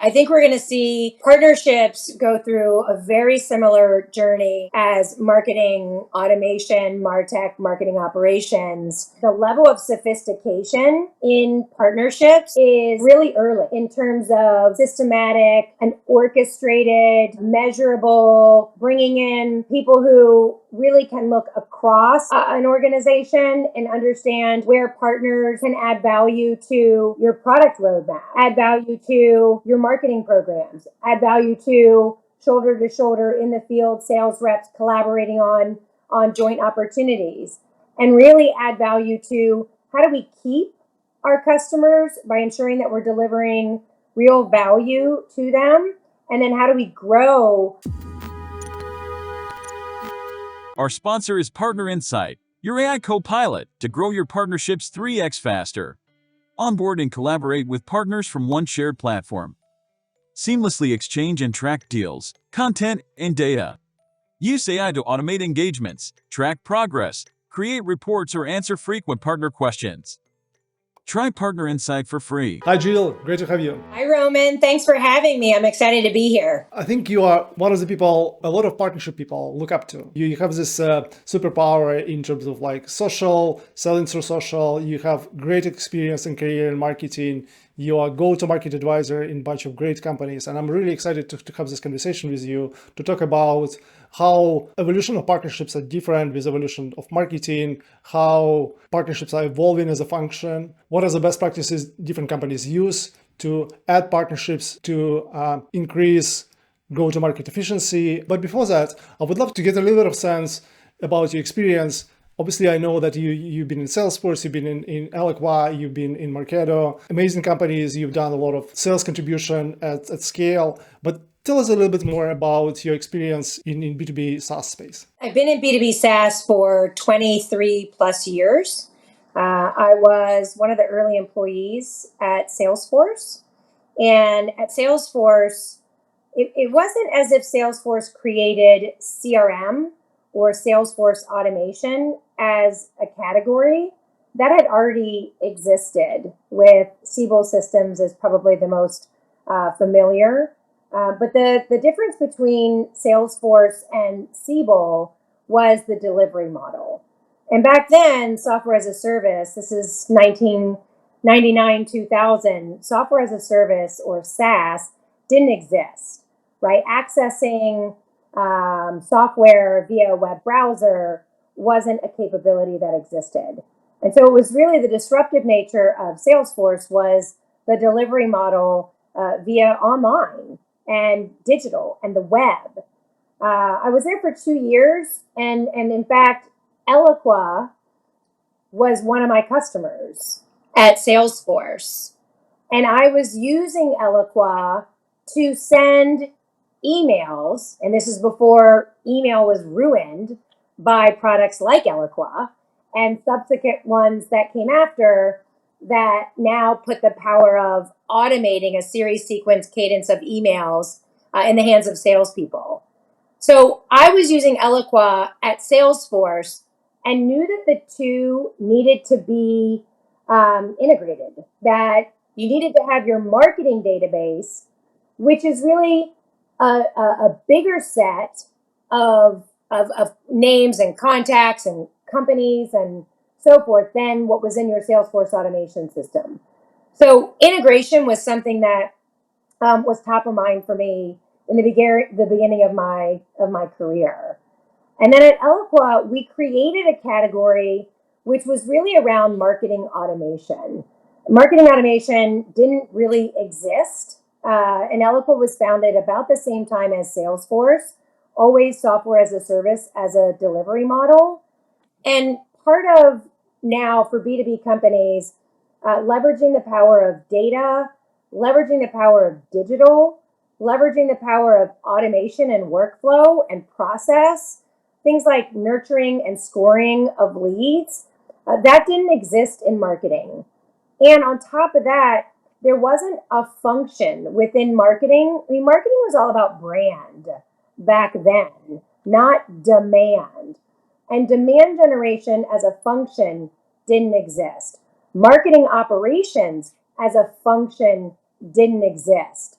I think we're going to see partnerships go through a very similar journey as marketing automation, MarTech, marketing operations. The level of sophistication in partnerships is really early in terms of systematic and orchestrated, measurable, bringing in people who really can look across an organization and understand where partners can add value to your product roadmap, add value to your marketing programs, add value to shoulder to shoulder in the field sales reps collaborating on joint opportunities, and really add value to how do we keep our customers by ensuring that we're delivering real value to them, and then how do we grow. Our sponsor is Partner Insight, your AI co-pilot to grow your partnerships 3x faster. Onboard and collaborate with partners from one shared platform. Seamlessly exchange and track deals, content, and data. Use AI to automate engagements, track progress, create reports, or answer frequent partner questions. Try Partner Insight for free. Hi, Jill. Great to have you. Hi, Roman. Thanks for having me. I'm excited to be here. I think you are one of the people a lot of partnership people look up to. You have this superpower in terms of like social, selling through social. You have great experience and career in marketing. You are go-to-market advisor in a bunch of great companies. And I'm really excited to have this conversation with you to talk about how evolution of partnerships are different with evolution of marketing, how partnerships are evolving as a function, what are the best practices different companies use to add partnerships to increase go-to-market efficiency. But before that, I would love to get a little bit of sense about your experience. Obviously, I know that you've been in Salesforce, you've been in Eloqua, you've been in Marketo, amazing companies. You've done a lot of sales contribution at scale. But tell us a little bit more about your experience in B2B SaaS space. I've been in B2B SaaS for 23 plus years. I was one of the early employees at Salesforce. And at Salesforce, it wasn't as if Salesforce created CRM or Salesforce automation as a category. That had already existed, with Siebel Systems is probably the most familiar. But the difference between Salesforce and Siebel was the delivery model. And back then, software as a service, this is 1999, 2000, software as a service or SaaS didn't exist, right? Accessing software via a web browser wasn't a capability that existed. And so it was really the disruptive nature of Salesforce was the delivery model via online and digital and the web. I was there for 2 years, and in fact, Eloqua was one of my customers at Salesforce. And I was using Eloqua to send emails, and this is before email was ruined by products like Eloqua and subsequent ones that came after that now put the power of automating a series sequence cadence of emails in the hands of salespeople. So I was using Eloqua at Salesforce and knew that the two needed to be integrated, that you needed to have your marketing database, which is really a bigger set of names and contacts and companies and so forth than what was in your Salesforce automation system. So integration was something that was top of mind for me in the beginning of my career. And then at Eloqua, we created a category which was really around marketing automation. Marketing automation didn't really exist. And Eloqua was founded about the same time as Salesforce, always software as a service as a delivery model. And part of now for B2B companies, leveraging the power of data, leveraging the power of digital, leveraging the power of automation and workflow and process, things like nurturing and scoring of leads, that didn't exist in marketing. And on top of that, there wasn't a function within marketing. I mean, marketing was all about brand back then, not demand. And demand generation as a function didn't exist. Marketing operations as a function didn't exist.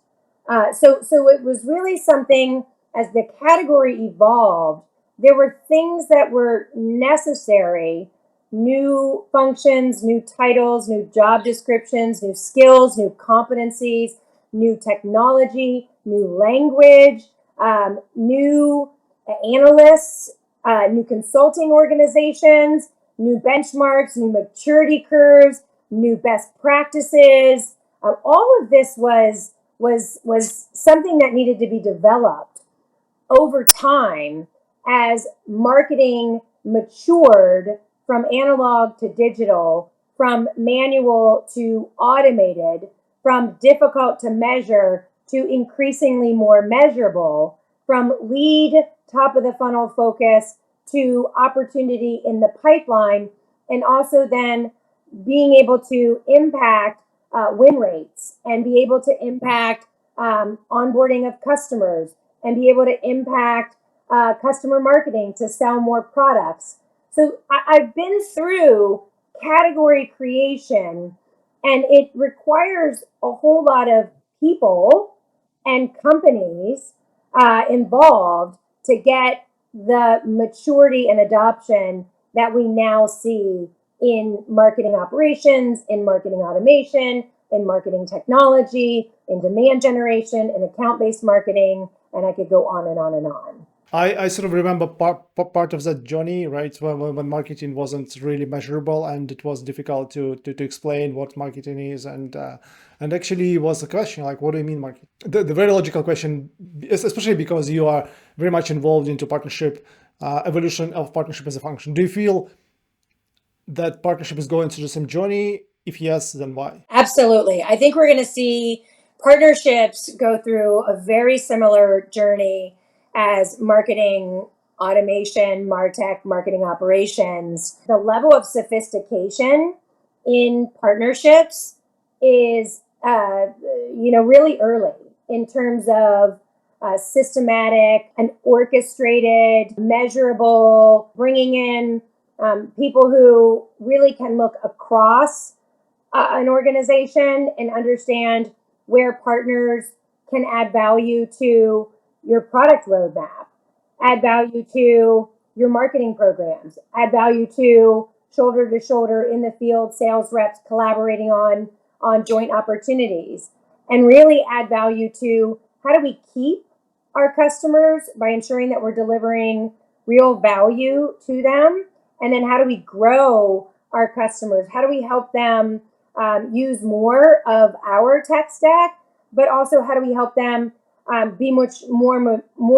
So it was really something, as the category evolved, there were things that were necessary, new functions, new titles, new job descriptions, new skills, new competencies, new technology, new language, new analysts, new consulting organizations, new benchmarks, new maturity curves, new best practices. All of this was something that needed to be developed over time as marketing matured from analog to digital, from manual to automated, from difficult to measure to increasingly more measurable, from lead top of the funnel focus to opportunity in the pipeline, and also then being able to impact win rates and be able to impact onboarding of customers and be able to impact customer marketing to sell more products. So I've been through category creation, and it requires a whole lot of people and companies involved to get the maturity and adoption that we now see in marketing operations, in marketing automation, in marketing technology, in demand generation, in account-based marketing, and I could go on and on and on. I sort of remember part of that journey, right? When marketing wasn't really measurable and it was difficult to explain what marketing is. And actually was a question like, what do you mean marketing? The very logical question, especially because you are very much involved into partnership, evolution of partnership as a function. Do you feel that partnership is going through the same journey? If yes, then why? Absolutely. I think we're going to see partnerships go through a very similar journey as marketing automation, MarTech, marketing operations. The level of sophistication in partnerships is, really early in terms of systematic and orchestrated, measurable, bringing in people who really can look across an organization and understand where partners can add value to your product roadmap, add value to your marketing programs, add value to shoulder to shoulder in the field sales reps collaborating on joint opportunities, and really add value to how do we keep our customers by ensuring that we're delivering real value to them, and then how do we grow our customers? How do we help them use more of our tech stack, but also how do we help them be much more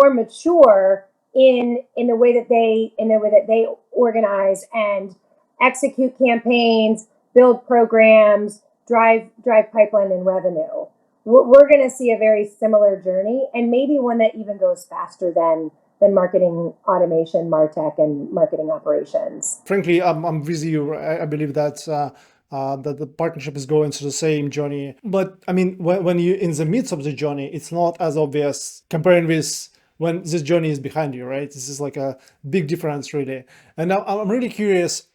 mature in the way that they organize and execute campaigns, build programs, drive pipeline and revenue. We're going to see a very similar journey, and maybe one that even goes faster than marketing automation, MarTech, and marketing operations. Frankly, I'm with you. I believe that that the partnership is going through the same journey. But I mean, when you're in the midst of the journey, it's not as obvious comparing with when this journey is behind you, right? This is like a big difference, really. And now I'm really curious,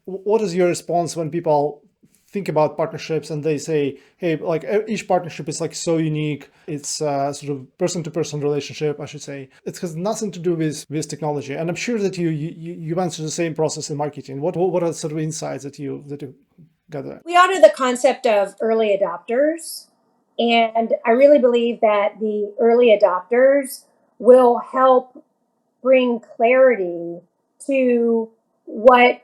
what is your response when people think about partnerships and they say, hey, like each partnership is like so unique. It's sort of person-to-person relationship, I should say. It has nothing to do with technology. And I'm sure that you went through the same process in marketing. What are sort of insights that you gather? We honor the concept of early adopters, and I really believe that the early adopters will help bring clarity to what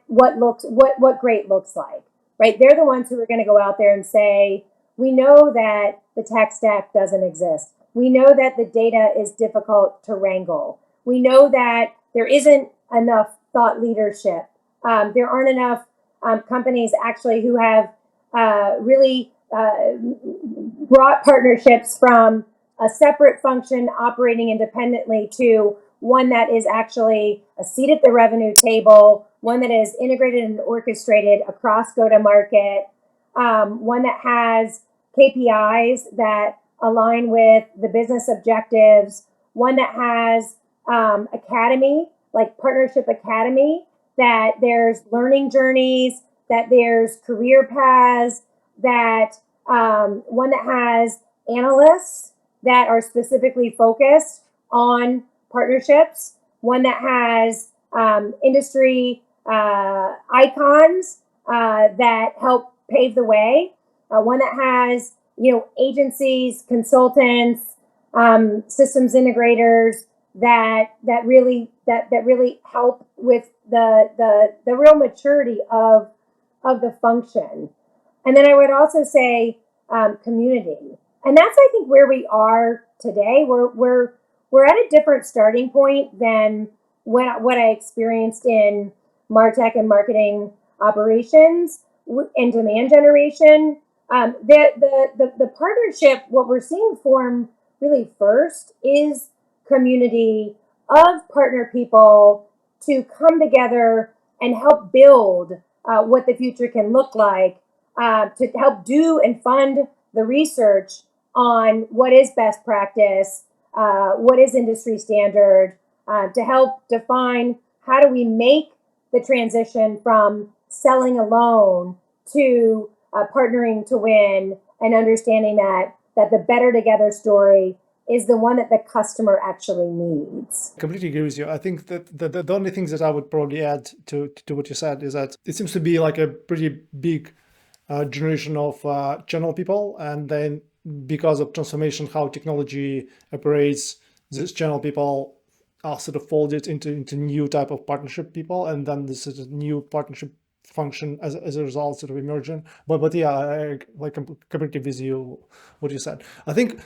great looks like. Right? They're the ones who are going to go out there and say, we know that the tech stack doesn't exist. We know that the data is difficult to wrangle. We know that there isn't enough thought leadership. There aren't enough companies actually who have really brought partnerships from a separate function operating independently to one that is actually a seat at the revenue table, one that is integrated and orchestrated across go-to-market, one that has KPIs that align with the business objectives, one that has academy, like partnership academy, that there's learning journeys, that there's career paths, that one that has analysts that are specifically focused on partnerships, one that has industry icons that help pave the way, one that has agencies, consultants, systems integrators that really help with the real maturity of the function. And then I would also say community, and that's I think where we are today. We're at a different starting point than what I experienced in MarTech and marketing operations and demand generation. The partnership, what we're seeing form really first is community of partner people to come together and help build what the future can look like, to help do and fund the research on what is best practice, what is industry standard, to help define how do we make the transition from selling alone to partnering to win, and understanding that the better together story is the one that the customer actually needs. Completely agree with you. I think that the only things that I would probably add to what you said is that it seems to be like a pretty big generation of channel people, and then because of transformation, how technology operates, these channel people are sort of folded into new type of partnership people, and then this is a new partnership function as a result sort of emerging. But yeah, I like completely with you what you said. I think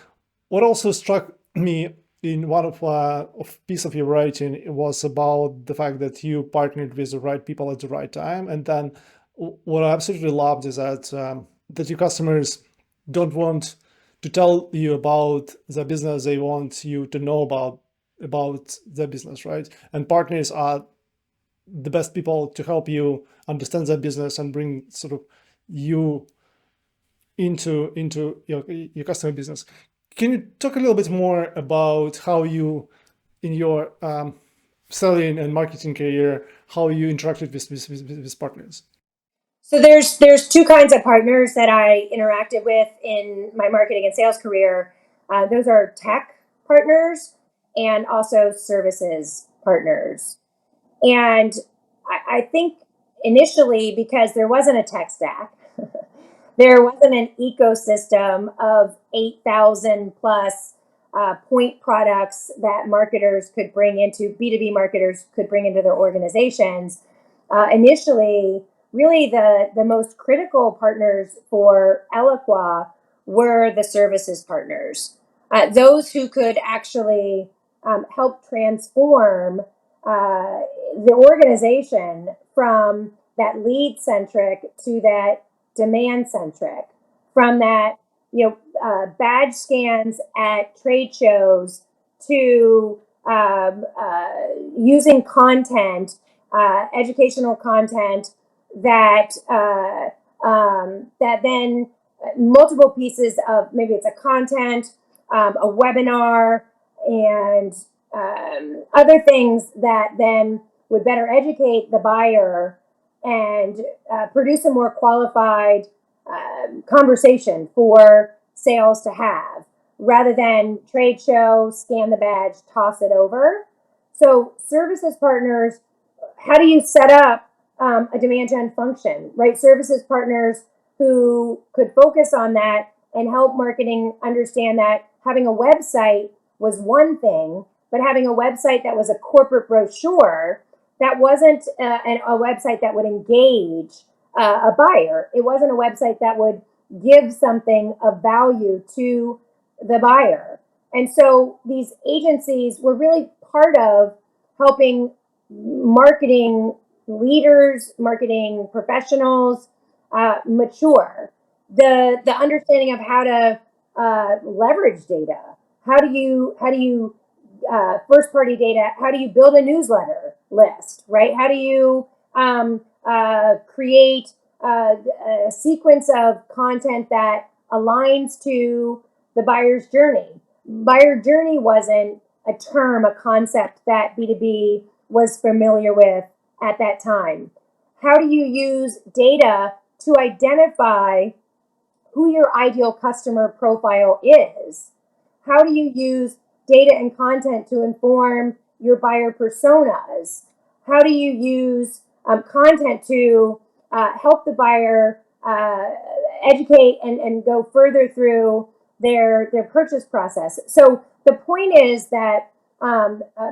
what also struck me in one of piece of your writing was about the fact that you partnered with the right people at the right time, and then what I absolutely loved is that that your customers don't want to tell you about the business; they want you to know about their business, right? And partners are the best people to help you understand their business and bring sort of you into your customer business. Can you talk a little bit more about how you, in your selling and marketing career, how you interacted with partners? So there's two kinds of partners that I interacted with in my marketing and sales career. Those are tech partners and also services partners. And I think initially, because there wasn't a tech stack, there wasn't an ecosystem of 8,000 plus point products that marketers could bring into, B2B marketers could bring into their organizations. Initially, really the most critical partners for Eloqua were the services partners, those who could actually help transform the organization from that lead centric to that demand centric, from that badge scans at trade shows to using content, educational content that that then multiple pieces of, maybe it's a content, a webinar, and other things that then would better educate the buyer and produce a more qualified conversation for sales to have, rather than trade show, scan the badge, toss it over. So services partners, how do you set up a demand gen function, right? Services partners who could focus on that and help marketing understand that having a website was one thing, but having a website that was a corporate brochure, that wasn't a website that would engage a buyer. It wasn't a website that would give something of value to the buyer. And so these agencies were really part of helping marketing leaders, marketing professionals mature. The understanding of how to leverage data. How do you first party data? How do you build a newsletter list, right? How do you create a sequence of content that aligns to the buyer's journey? Buyer journey wasn't a term, a concept that B2B was familiar with at that time. How do you use data to identify who your ideal customer profile is? How do you use data and content to inform your buyer personas? How do you use content to help the buyer educate and go further through their purchase process? So the point is that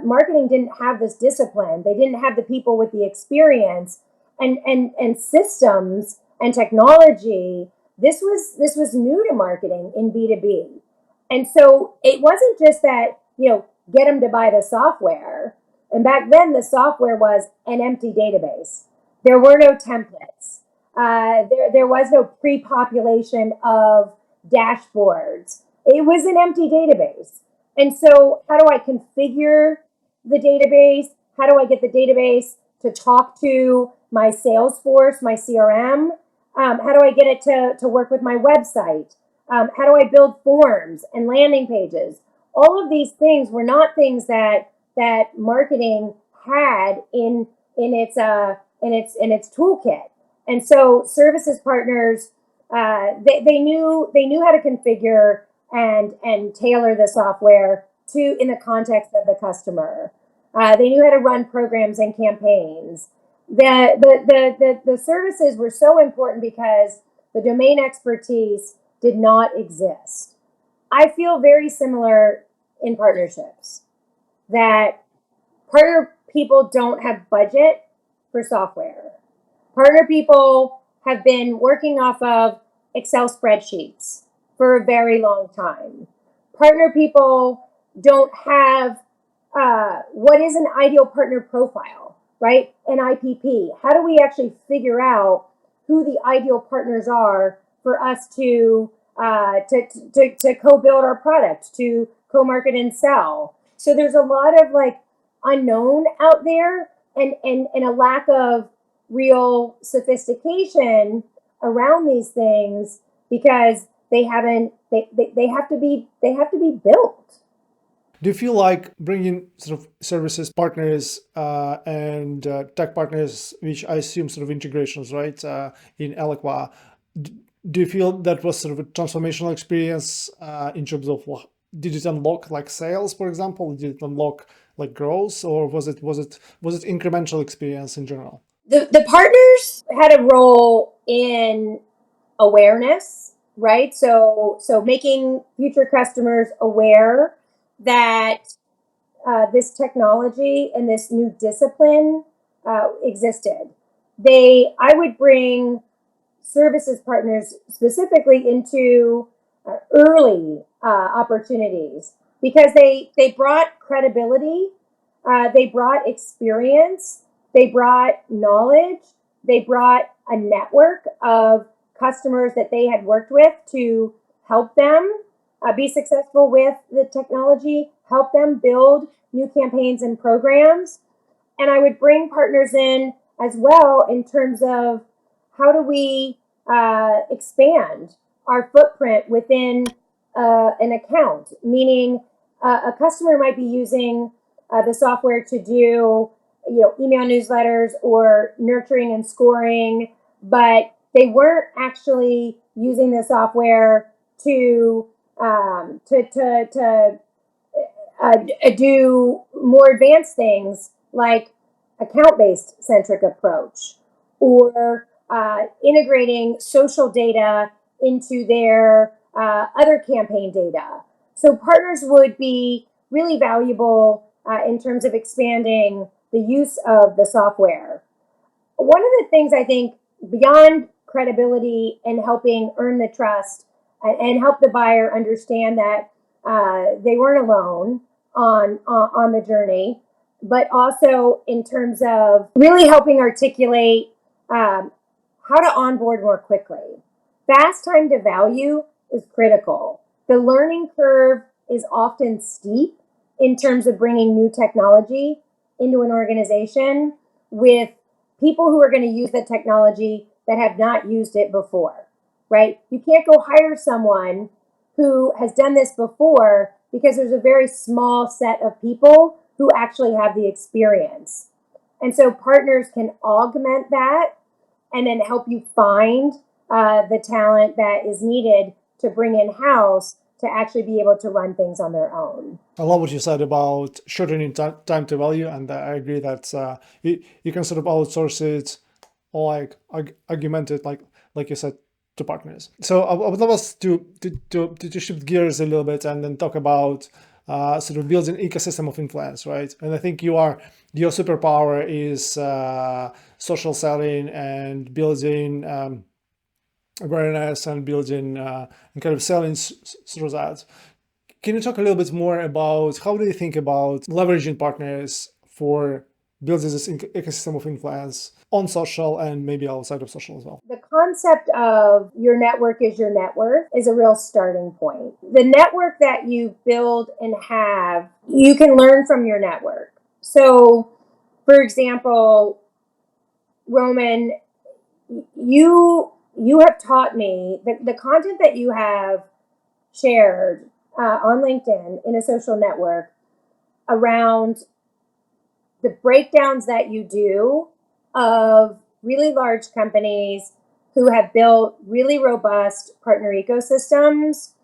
marketing didn't have this discipline. They didn't have the people with the experience and systems and technology. This was new to marketing in B2B. And so it wasn't just that, get them to buy the software. And back then, the software was an empty database. There were no templates. There was no pre-population of dashboards. It was an empty database. And so how do I configure the database? How do I get the database to talk to my Salesforce, my CRM? How do I get it to work with my website? How do I build forms and landing pages? All of these things were not things that marketing had in its toolkit. And so services partners, they knew how to configure and tailor the software to in the context of the customer. They knew how to run programs and campaigns. The services were so important because the domain expertise did not exist. I feel very similar in partnerships, that partner people don't have budget for software. Partner people have been working off of Excel spreadsheets for a very long time. Partner people don't have what is an ideal partner profile, right? An IPP. How do we actually figure out who the ideal partners are for us to co-build our product, to co-market and sell? So there's a lot of unknown out there, and a lack of real sophistication around these things, because they have to be built. Do you feel like bringing sort of services partners and tech partners, which I assume sort of integrations, right, in Eloqua, do you feel that was sort of a transformational experience in terms of did it unlock sales, for example? Did it unlock growth, or was it incremental experience in general? The partners had a role in awareness, right? So making future customers aware that this technology and this new discipline existed. I would bring services partners specifically into early opportunities, because they brought credibility, they brought experience, they brought knowledge, they brought a network of customers that they had worked with to help them be successful with the technology, help them build new campaigns and programs. And I would bring partners in as well in terms of how do we expand our footprint within an account, meaning a customer might be using the software to do email newsletters or nurturing and scoring, but they weren't actually using the software to do more advanced things like account-based centric approach, or integrating social data into their other campaign data. So partners would be really valuable in terms of expanding the use of the software. One of the things I think, beyond credibility and helping earn the trust and help the buyer understand that they weren't alone on the journey, but also in terms of really helping articulate how to onboard more quickly. Fast time to value is critical. The learning curve is often steep in terms of bringing new technology into an organization with people who are going to use the technology that have not used it before, right? You can't go hire someone who has done this before, because there's a very small set of people who actually have the experience. And so partners can augment that and then help you find the talent that is needed to bring in-house to actually be able to run things on their own. I love what you said about shortening time to value, and I agree that you can sort of outsource it or like augment it, like you said, to partners. So I would love us to shift gears a little bit and then talk about sort of building ecosystem of influence, right? And I think your superpower is social selling and building awareness and building and kind of selling through that. Can you talk a little bit more about how do you think about leveraging partners for building this ecosystem of influence on social and maybe outside of social as well? The concept of your network is your net worth is a real starting point. The network that you build and have, you can learn from your network. So, for example, Roman, you have taught me that the content that you have shared on LinkedIn in a social network around the breakdowns that you do of really large companies who have built really robust partner ecosystems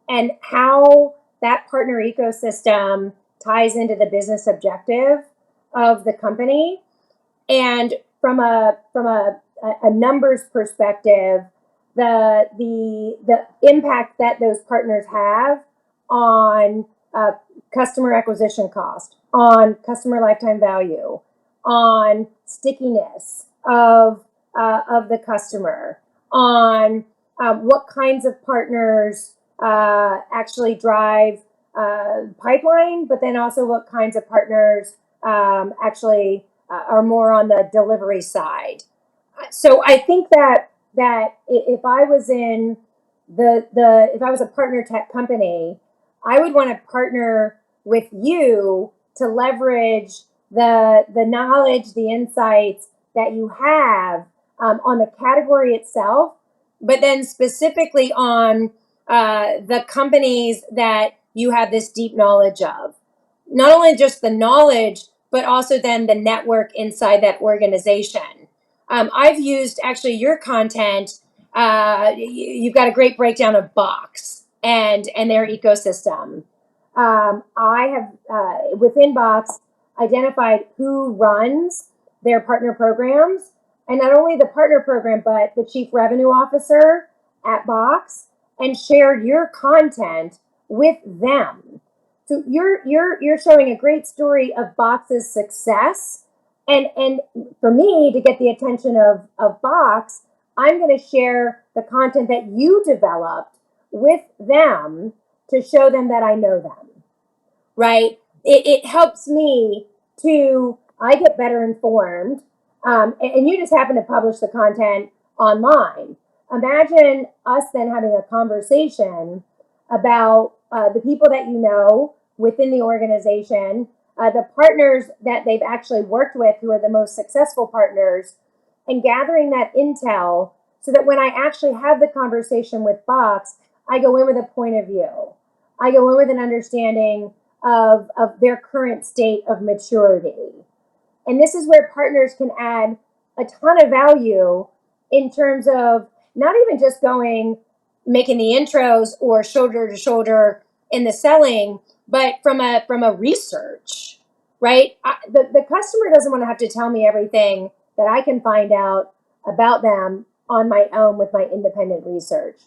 and how that partner ecosystem ties into the business objective of the company. And from a numbers perspective, the impact that those partners have on customer acquisition cost, on customer lifetime value, on stickiness of the customer, on what kinds of partners actually drive pipeline, but then also what kinds of partners actually are more on the delivery side. So I think that if I was in if I was a partner tech company, I would want to partner with you to leverage the knowledge, the insights that you have on the category itself, but then specifically on the companies that you have this deep knowledge of. Not only just the knowledge, but also then the network inside that organization. I've used actually your content. You've got a great breakdown of Box and their ecosystem. I have within Box identified who runs their partner programs, and not only the partner program, but the chief revenue officer at Box, and shared your content with them. So you're showing a great story of Box's success. And for me to get the attention of Box, I'm going to share the content that you developed with them to show them that I know them, right? It helps me I get better informed, and you just happen to publish the content online. Imagine us then having a conversation about the people that you know within the organization, the partners that they've actually worked with who are the most successful partners, and gathering that intel so that when I actually have the conversation with Box, I go in with a point of view. I go in with an understanding of their current state of maturity. And this is where partners can add a ton of value in terms of not even just making the intros or shoulder to shoulder in the selling, but from a research, right? The customer doesn't want to have to tell me everything that I can find out about them on my own with my independent research.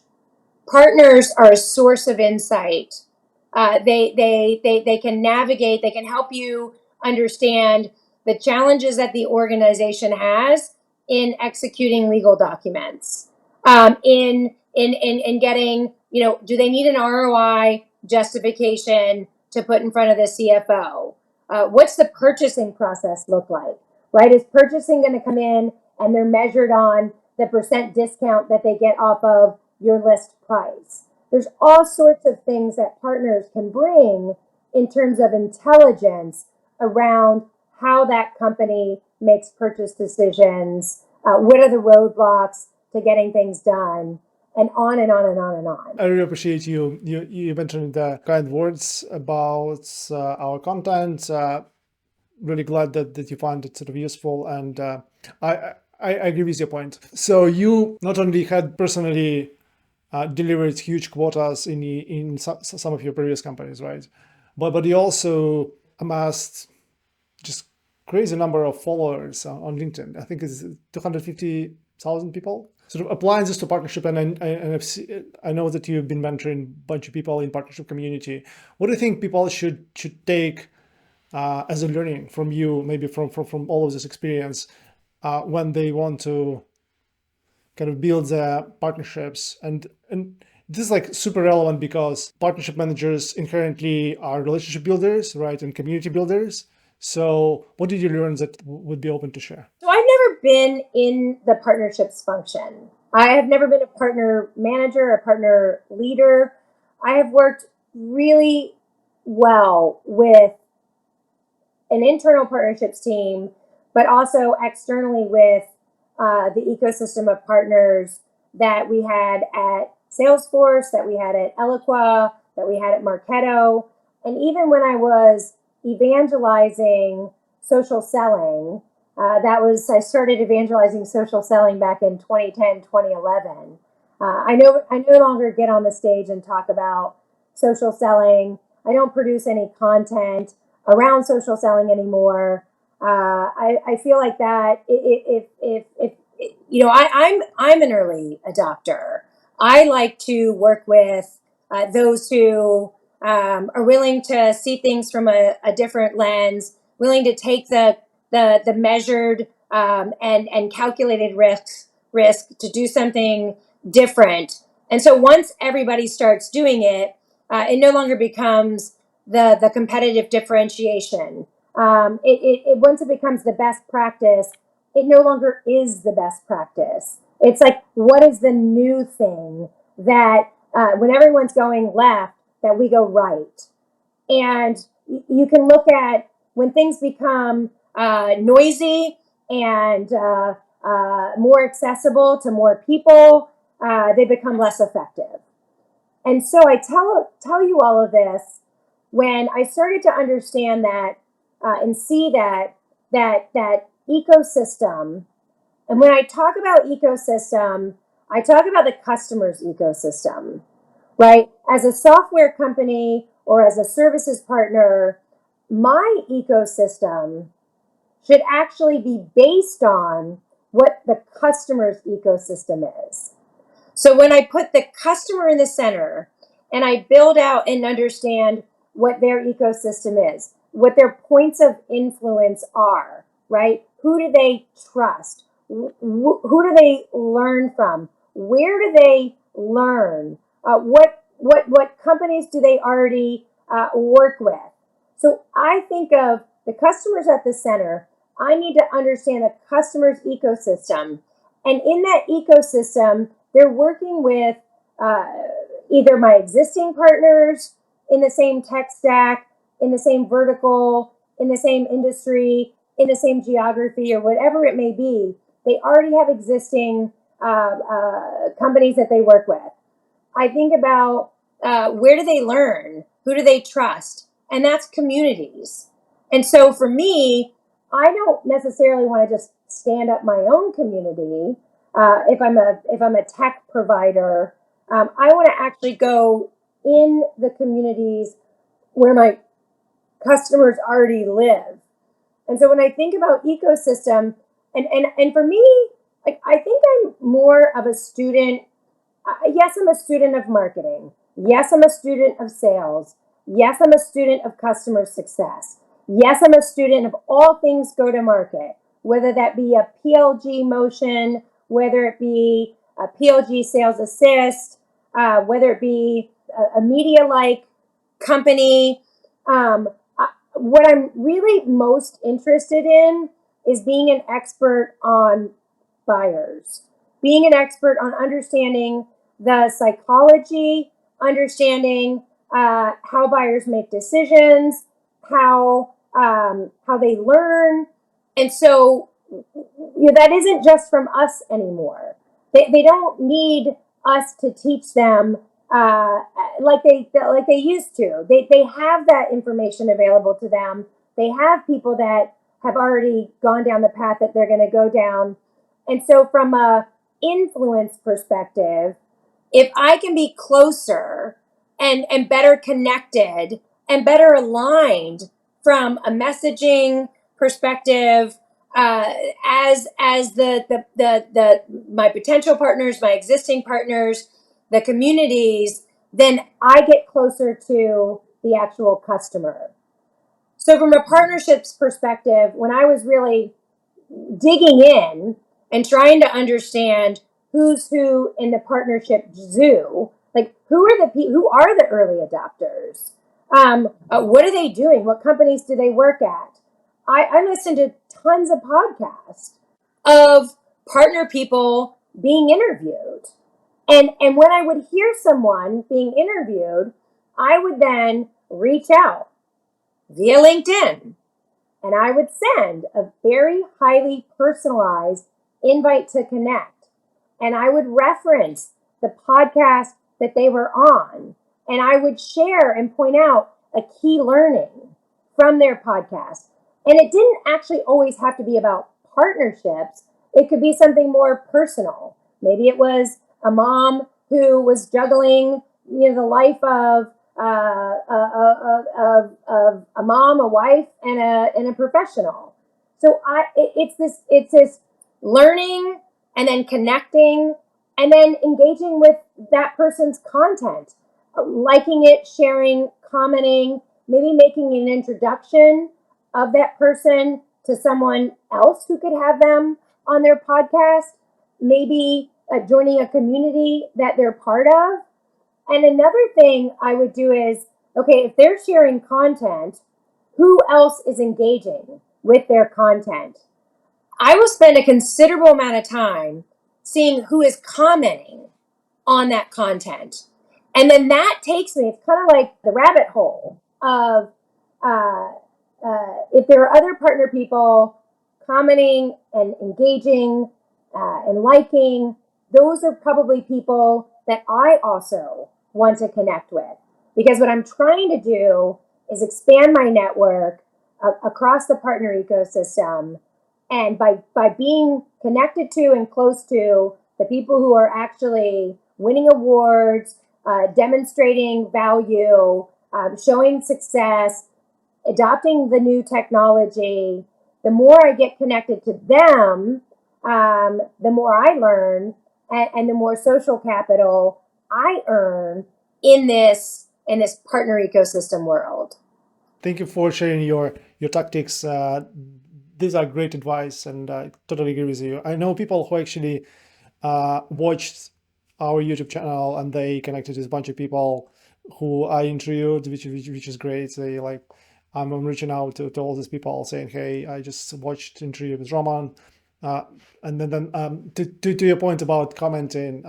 Partners are a source of insight. They can navigate, they can help you understand the challenges that the organization has in executing legal documents, in getting, do they need an ROI justification to put in front of the CFO? What's the purchasing process look like, right? Is purchasing going to come in and they're measured on the percent discount that they get off of your list price? There's all sorts of things that partners can bring in terms of intelligence around how that company makes purchase decisions, what are the roadblocks to getting things done, and on and on and on and on. I really appreciate you mentioned the kind words about our content. Really glad that you found it sort of useful, and I agree with your point. So you not only had personally delivered huge quotas in some of your previous companies, right? But you also amassed just crazy number of followers on LinkedIn. I think it's 250,000 people. Sort of applying this to partnership, and I know that you've been mentoring a bunch of people in partnership community. What do you think people should take as a learning from you, maybe from all of this experience, when they want to kind of build their partnerships? And this is like super relevant because partnership managers inherently are relationship builders, right, and community builders. So what did you learn that would be open to share? So I've never been in the partnerships function. I have never been a partner manager, a partner leader. I have worked really well with an internal partnerships team, but also externally with the ecosystem of partners that we had at Salesforce, that we had at Eloqua, that we had at Marketo. And even when I was evangelizing social selling, I started evangelizing social selling back in 2010, 2011. I no longer get on the stage and talk about social selling. I don't produce any content around social selling anymore. I feel like that if you know, I'm an early adopter. I like to work with those who are willing to see things from a different lens, willing to take the measured and calculated risk to do something different. And so once everybody starts doing it, it no longer becomes the competitive differentiation. Once it becomes the best practice, it no longer is the best practice. It's like, what is the new thing that when everyone's going left, that we go right? And you can look at when things become noisy and more accessible to more people, they become less effective. And so I tell you all of this when I started to understand that and see that ecosystem. And when I talk about ecosystem, I talk about the customer's ecosystem, right? As a software company or as a services partner, my ecosystem should actually be based on what the customer's ecosystem is. So when I put the customer in the center and I build out and understand what their ecosystem is, what their points of influence are, right? Who do they trust? Who do they learn from? Where do they learn? What companies do they already work with? So I think of the customers at the center. I need to understand the customer's ecosystem. And in that ecosystem, they're working with either my existing partners in the same tech stack, in the same vertical, in the same industry, in the same geography, or whatever it may be. They already have existing companies that they work with. I think about where do they learn? Who do they trust? And that's communities. And so for me, I don't necessarily want to just stand up my own community. If I'm a tech provider, I want to actually go in the communities where my customers already live. And so when I think about ecosystem, and for me, like, I think I'm more of a student. Yes, I'm a student of marketing. Yes, I'm a student of sales. Yes, I'm a student of customer success. Yes, I'm a student of all things go to market, whether that be a PLG motion, whether it be a PLG sales assist, whether it be a media-like company. What I'm really most interested in is being an expert on buyers, being an expert on understanding the psychology, understanding how buyers make decisions, how they learn. And so, that isn't just from us anymore. They don't need us to teach them like they used to. They have that information available to them. They have people that have already gone down the path that they're going to go down. And so from a influence perspective, if I can be closer and better connected and better aligned from a messaging perspective, as the my potential partners, my existing partners, the communities, then I get closer to the actual customer. So from a partnerships perspective, when I was really digging in and trying to understand who's who in the partnership zoo, like who are the early adopters? What are they doing? What companies do they work at? I listened to tons of podcasts of partner people being interviewed. And when I would hear someone being interviewed, I would then reach out via LinkedIn and I would send a very highly personalized invite to connect. And I would reference the podcast that they were on. And I would share and point out a key learning from their podcast. And it didn't actually always have to be about partnerships. It could be something more personal. Maybe it was a mom who was juggling, the life of a mom, a wife, and a professional. So it's this learning and then connecting and then engaging with that person's content, liking it, sharing, commenting, maybe making an introduction of that person to someone else who could have them on their podcast, maybe joining a community that they're part of. And another thing I would do is, okay, if they're sharing content, who else is engaging with their content? I will spend a considerable amount of time seeing who is commenting on that content. And then that takes me, it's kind of like the rabbit hole of if there are other partner people commenting and engaging and liking, those are probably people that I also want to connect with. Because what I'm trying to do is expand my network across the partner ecosystem. And by being connected to and close to the people who are actually winning awards, demonstrating value, showing success, adopting the new technology, the more I get connected to them, the more I learn, and the more social capital I earn in this partner ecosystem world. Thank you for sharing your tactics. These are great advice, and I totally agree with you. I know people who actually watched our YouTube channel and they connected with a bunch of people who I interviewed, which is great. They like, I'm reaching out to all these people saying, hey, I just watched interview with Roman. And then to your point about commenting,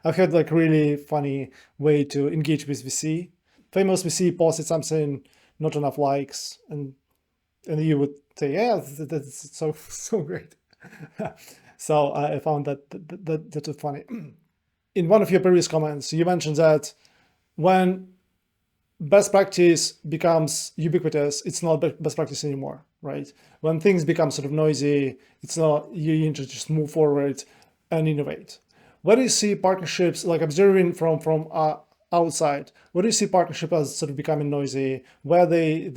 I've had like really funny way to engage with VC. Famous VC posted something, not enough likes, and you would say, yeah, that's so great. So I found that was funny. In one of your previous comments, you mentioned that when best practice becomes ubiquitous, it's not best practice anymore, right? When things become sort of noisy, it's not, you need to just move forward and innovate. Where do you see partnerships, like observing from outside, where do you see partnership as sort of becoming noisy, where they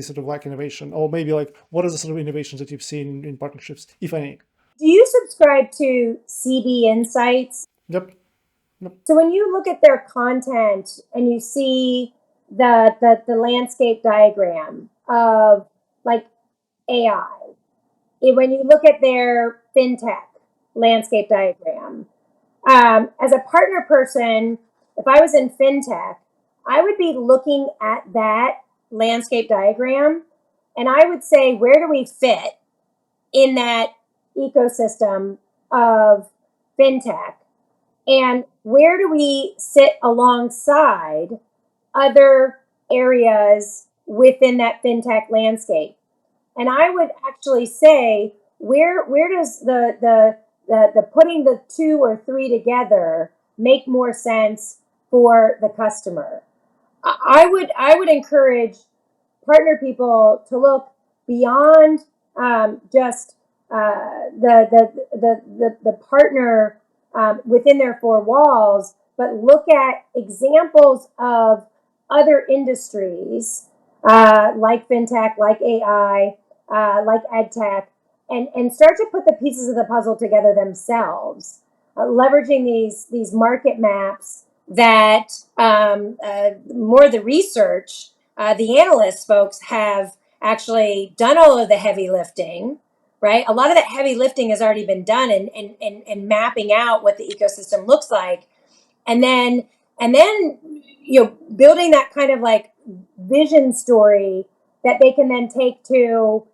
sort of lack innovation, or maybe like what are the sort of innovations that you've seen in partnerships, if any? Do you subscribe to CB Insights? Yep. So when you look at their content and you see the landscape diagram of like AI, when you look at their fintech landscape diagram, as a partner person, if I was in fintech, I would be looking at that landscape diagram and I would say, where do we fit in that ecosystem of fintech? And where do we sit alongside other areas within that fintech landscape? And I would actually say, where does the putting the two or three together make more sense for the customer? I would encourage partner people to look beyond just the partner within their four walls, but look at examples of other industries like fintech, like AI, like edtech, and start to put the pieces of the puzzle together themselves, leveraging these market maps that more of the research, the analysts folks have actually done all of the heavy lifting, right? A lot of that heavy lifting has already been done and mapping out what the ecosystem looks like. And then, building that kind of like vision story that they can then take to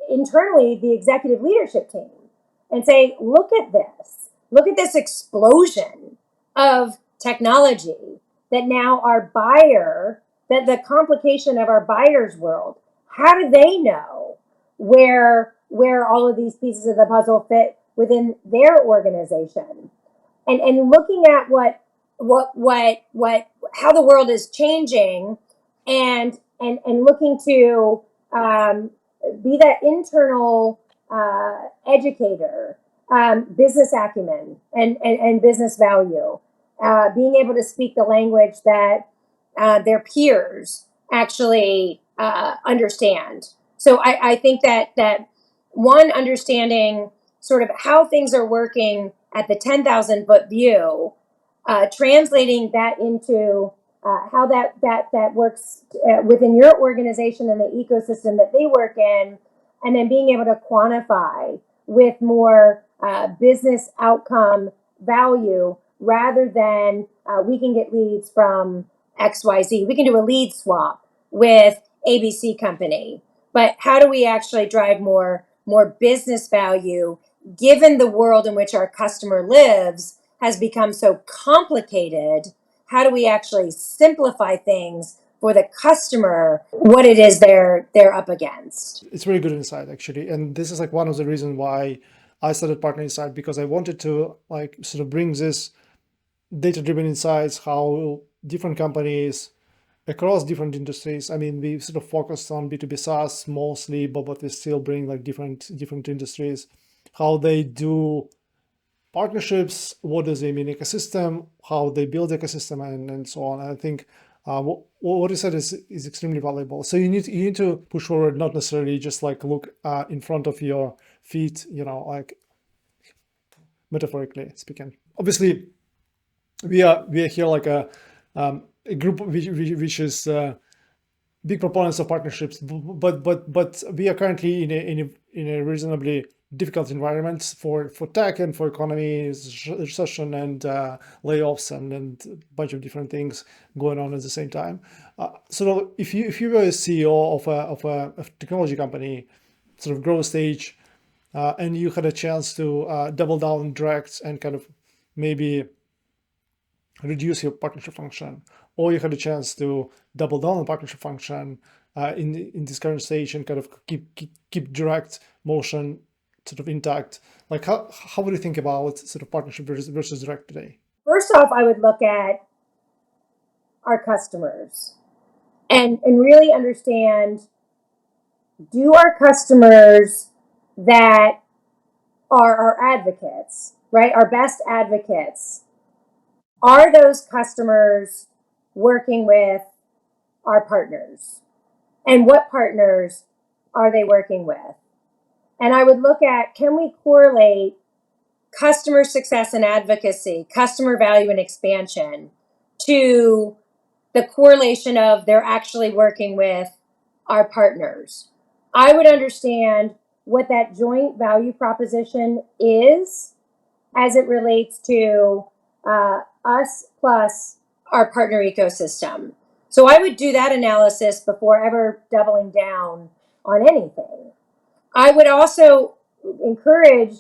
internally the executive leadership team and say, look at this explosion of technology that now our buyer, that the complication of our buyer's world, how do they know where all of these pieces of the puzzle fit within their organization? And looking at what how the world is changing, and looking to be that internal educator, business acumen and business value, being able to speak the language that their peers actually understand. So I think that one, understanding sort of how things are working at the 10,000 foot view, translating that into how that works within your organization and the ecosystem that they work in, and then being able to quantify with more business outcome value, rather than we can get leads from XYZ. We can do a lead swap with ABC company, but how do we actually drive more business value, given the world in which our customer lives has become so complicated? How do we actually simplify things for the customer, what it is they're up against? It's very good insight, actually. And this is like one of the reasons why I started Partner Insight, because I wanted to like sort of bring this data-driven insights, how different companies across different industries. I mean, we sort of focused on B2B SaaS mostly, but we still bring like different industries, how they do partnerships, what does they mean ecosystem, how they build ecosystem, and so on. And I think what you said is extremely valuable. So you need to push forward, not necessarily just like look in front of your feet, like metaphorically speaking. Obviously, we are here like a group which is big proponents of partnerships, but we are currently in a reasonably difficult environment for tech and for economy, recession and layoffs and a bunch of different things going on at the same time. So if you were a CEO of a technology company, sort of growth stage, and you had a chance to double down on direct and kind of maybe reduce your partnership function, or you had a chance to double down on partnership function in this current stage and kind of keep direct motion sort of intact, like how would you think about sort of partnership versus direct today? First off, I would look at our customers and really understand, do our customers that are our advocates, right, our best advocates, are those customers working with our partners? And what partners are they working with? And I would look at, can we correlate customer success and advocacy, customer value and expansion, to the correlation of they're actually working with our partners? I would understand what that joint value proposition is as it relates to us plus our partner ecosystem. So I would do that analysis before ever doubling down on anything. I would also encourage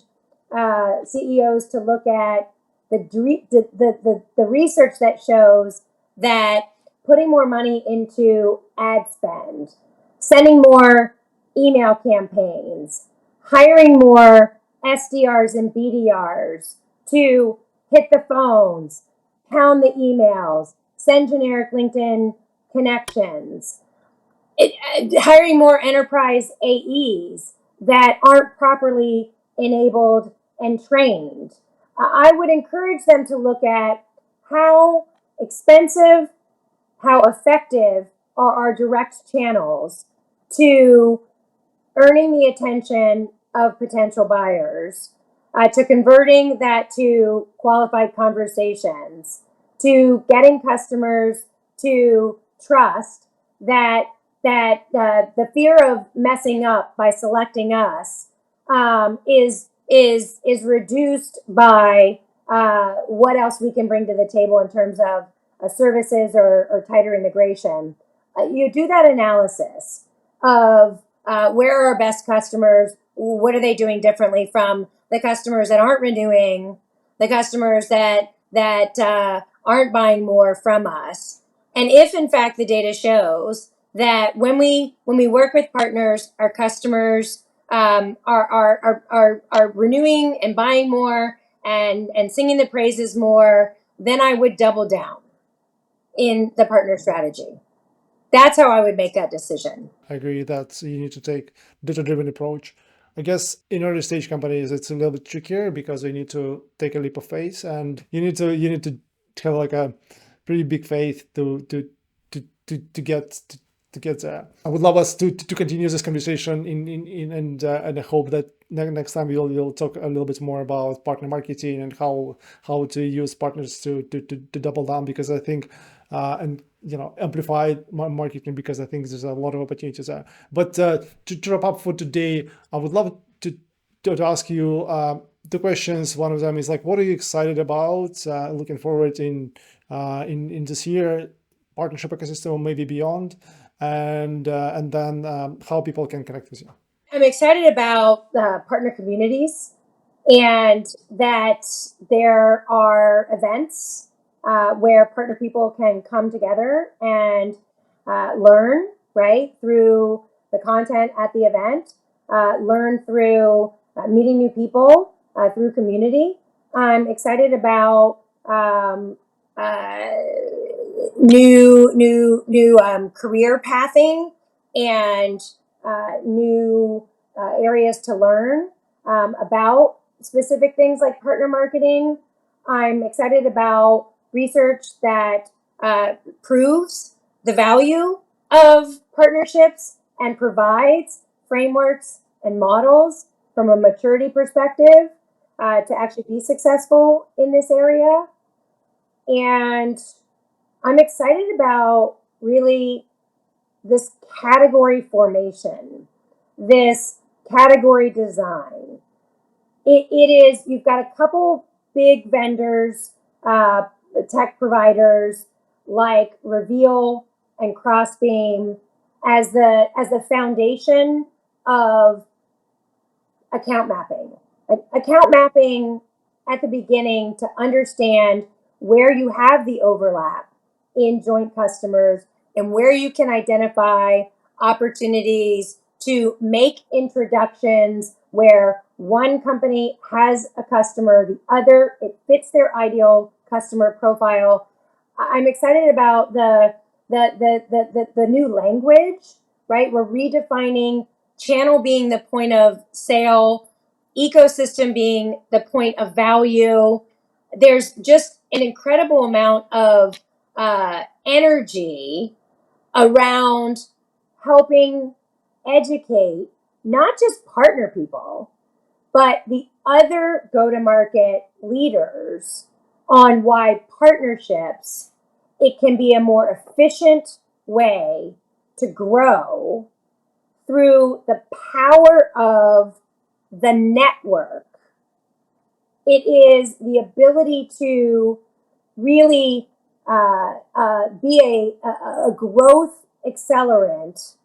CEOs to look at the research that shows that putting more money into ad spend, sending more email campaigns, hiring more SDRs and BDRs to hit the phones, pound the emails, send generic LinkedIn connections, hiring more enterprise AEs that aren't properly enabled and trained, I would encourage them to look at how expensive, how effective are our direct channels to earning the attention of potential buyers, to converting that to qualified conversations, to getting customers to trust that the fear of messing up by selecting us is reduced by what else we can bring to the table in terms of services or tighter integration. You do that analysis of where are our best customers? What are they doing differently from the customers that aren't renewing, the customers that aren't buying more from us? And if in fact the data shows that when we work with partners, our customers are renewing and buying more and singing the praises more, then I would double down in the partner strategy. That's how I would make that decision. I agree that you need to take data-driven approach. I guess in early stage companies, it's a little bit trickier because you need to take a leap of faith, and you need to have like a pretty big faith to get there. I would love us to continue this conversation and I hope that next time we'll talk a little bit more about partner marketing and how to use partners to double down, because I think and amplify marketing, because I think there's a lot of opportunities there. But to wrap up for today, I would love to ask you two questions. One of them is like, what are you excited about looking forward in this year, partnership ecosystem, maybe beyond, and then how people can connect with you? I'm excited about partner communities, and that there are events where partner people can come together and learn, right, through the content at the event, learn through meeting new people through community. I'm excited about new career pathing and new areas to learn about specific things like partner marketing. I'm excited about research that proves the value of partnerships and provides frameworks and models from a maturity perspective to actually be successful in this area. And I'm excited about really this category formation, this category design. It is, you've got a couple big vendors, tech providers like Reveal and Crossbeam as the foundation of account mapping. Account mapping at the beginning to understand where you have the overlap in joint customers and where you can identify opportunities to make introductions where one company has a customer, the other, it fits their ideal customer profile. I'm excited about the new language, right? We're redefining channel being the point of sale, ecosystem being the point of value. There's just an incredible amount of energy around helping educate not just partner people, but the other go-to-market leaders on why partnerships, it can be a more efficient way to grow through the power of the network. It is the ability to really be a growth accelerant,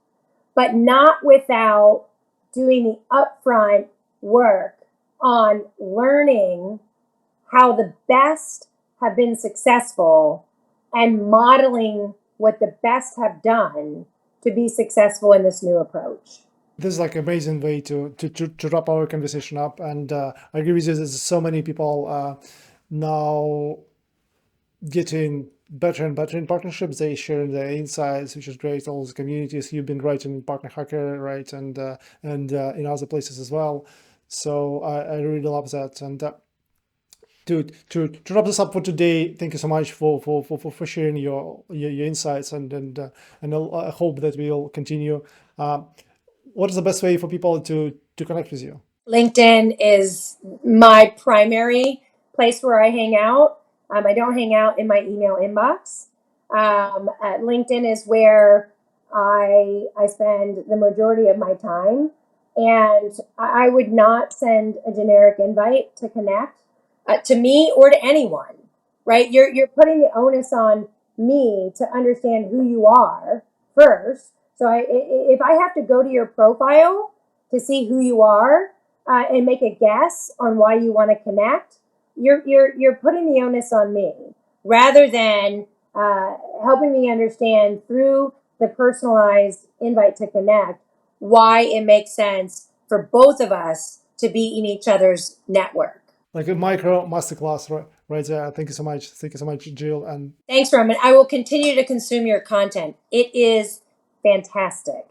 but not without doing the upfront work on learning how the best have been successful and modeling what the best have done to be successful in this new approach. This is like an amazing way to wrap our conversation up. And I agree with you, there's so many people now getting better and better in partnerships. They share their insights, which is great. All the communities you've been writing in Partner Hacker, right, and in other places as well. So I really love that. And to wrap this up for today, thank you so much for sharing your insights, and I hope that we'll continue. What is the best way for people to connect with you? LinkedIn is my primary place where I hang out. I don't hang out in my email inbox. LinkedIn is where I spend the majority of my time, and I would not send a generic invite to connect to me or to anyone. Right? You're putting the onus on me to understand who you are first. So if I have to go to your profile to see who you are, and make a guess on why you want to connect, you're putting the onus on me rather than helping me understand through the personalized invite to connect why it makes sense for both of us to be in each other's network. Like a micro masterclass, right there. Thank you so much. Thank you so much, Jill. And thanks, Roman. I will continue to consume your content. It is fantastic.